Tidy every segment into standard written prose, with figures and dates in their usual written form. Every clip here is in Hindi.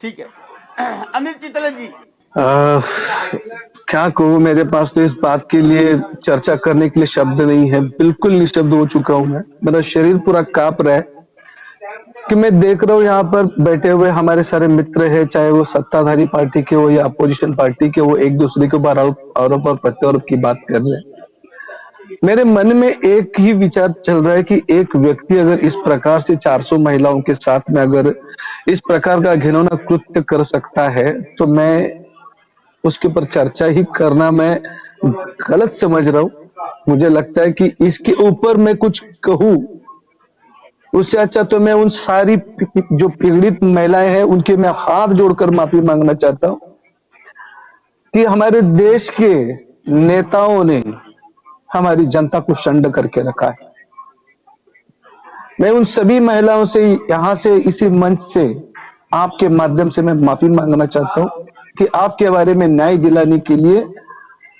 ठीक है। अनिल चितले जी। आ, क्या कहूँ, मेरे पास तो इस बात के लिए चर्चा करने के लिए शब्द नहीं है। बिल्कुल निशब्द हो चुका हूँ मैं। मेरा शरीर पूरा कांप रहा है कि मैं देख रहा हूँ यहाँ पर बैठे हुए हमारे सारे मित्र हैं, चाहे वो सत्ताधारी पार्टी के हो या अपोजिशन पार्टी के, वो एक दूसरे के ऊपर आरोप और प्रत्यारोप की बात कर रहे हैं। मेरे मन में एक ही विचार चल रहा है कि एक व्यक्ति अगर इस प्रकार से 400 महिलाओं के साथ में अगर इस प्रकार का घिनौना कृत्य कर सकता है, तो मैं उसके ऊपर चर्चा ही करना मैं गलत समझ रहा हूँ। मुझे लगता है कि इसके ऊपर मैं कुछ कहूँ, उससे अच्छा तो मैं उन सारी जो पीड़ित महिलाएं हैं उनके मैं हाथ जोड़कर माफी मांगना चाहता हूँ कि हमारे देश के नेताओं ने हमारी जनता को शंड करके रखा है। मैं उन सभी महिलाओं से यहाँ से इसी मंच से आपके माध्यम से मैं माफी मांगना चाहता हूँ कि आपके बारे में न्याय दिलाने के लिए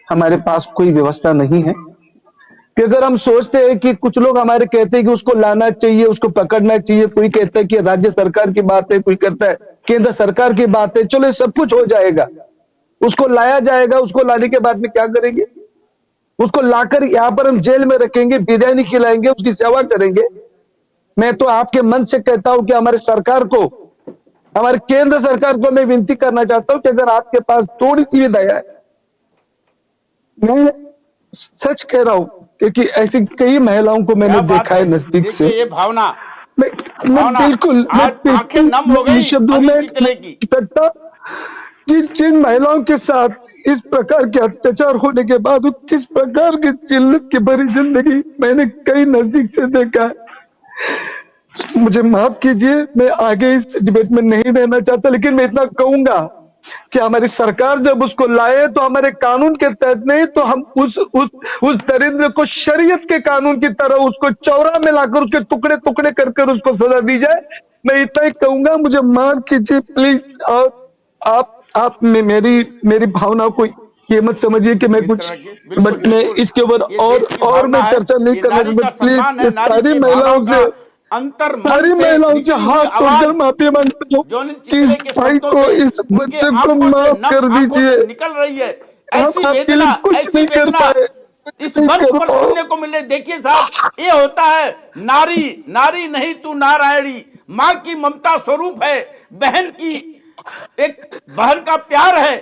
हमारे पास कोई व्यवस्था नहीं है। कि अगर हम सोचते हैं कि कुछ लोग हमारे कहते हैं कि उसको लाना चाहिए, उसको पकड़ना चाहिए, कोई कहता है कि राज्य सरकार की बात है, कोई कहता है केंद्र सरकार की बात है, चलो सब कुछ हो जाएगा, उसको लाया जाएगा। उसको लाने के बाद में क्या करेंगे? उसको लाकर यहाँ पर हम जेल में रखेंगे, बिरयानी खिलाएंगे, उसकी सेवा करेंगे। मैं तो आपके मन से कहता हूं कि हमारे सरकार को, हमारे केंद्र सरकार को मैं विनती करना चाहता हूं कि अगर आपके पास थोड़ी सी भी दया है, मैं सच कह रहा हूं, क्योंकि ऐसी कई महिलाओं को मैंने क्या बात देखा है। है नजदीक से। देखिए ये भावना, मैं भावना मैं आज आंखें बिल्कुल नम हो मैं गई निशब्दों अनिल में चितले की। सकता कि जिन महिलाओं के साथ इस प्रकार के अत्याचार होने के बाद वो किस प्रकार की जिल्लत की भरी जिंदगी मैंने कई नजदीक से देखा है। मुझे माफ कीजिए, मैं आगे इस डिबेट में नहीं रहना चाहता, लेकिन मैं इतना कहूंगा कि हमारी सरकार जब उसको लाए तो हमारे कानून के तहत नहीं, तो हम उस दरिद्र को शरीयत के कानून की तरह उसको चौरा में लाकर उसके टुकड़े टुकड़े कर कर उसको सजा दी जाए। मैं इतना ही कहूंगा, मुझे माफ कीजिए प्लीज। और आप मेरी भावना को ये मत समझिए कि मैं मित्र कुछ, रखिए, बिल्कुल बट मैं बिल्कुल। इसके ऊपर ये देश की और मैं भावना है, चर्चा नहीं ये करना नारी चाहता। का प्लीज सम्मान है, ये नारी सारी की भावनाओं महिलाओं का से, अंतर मन सारी से महिलाओं से निकली हुई हाथ जोड़कर आवाज माफी मांगता हूँ जो अनिल कि इस चितले के भाई शब्दों को, से इस उनके बच्चे को आंखों से, माफ नम कर आंखों दीजिए। से निकल रही है। हम आपके लिए कुछ ऐसी नहीं कर वेदना पाए, इस नहीं मंच कर पर पाओ। सुनने को मिले। देखिए साहब, ये होता है नारी, नारी नहीं तू नारायणी, माँ की ममता स्वरूप है, बहन की, एक बहन का प्यार है।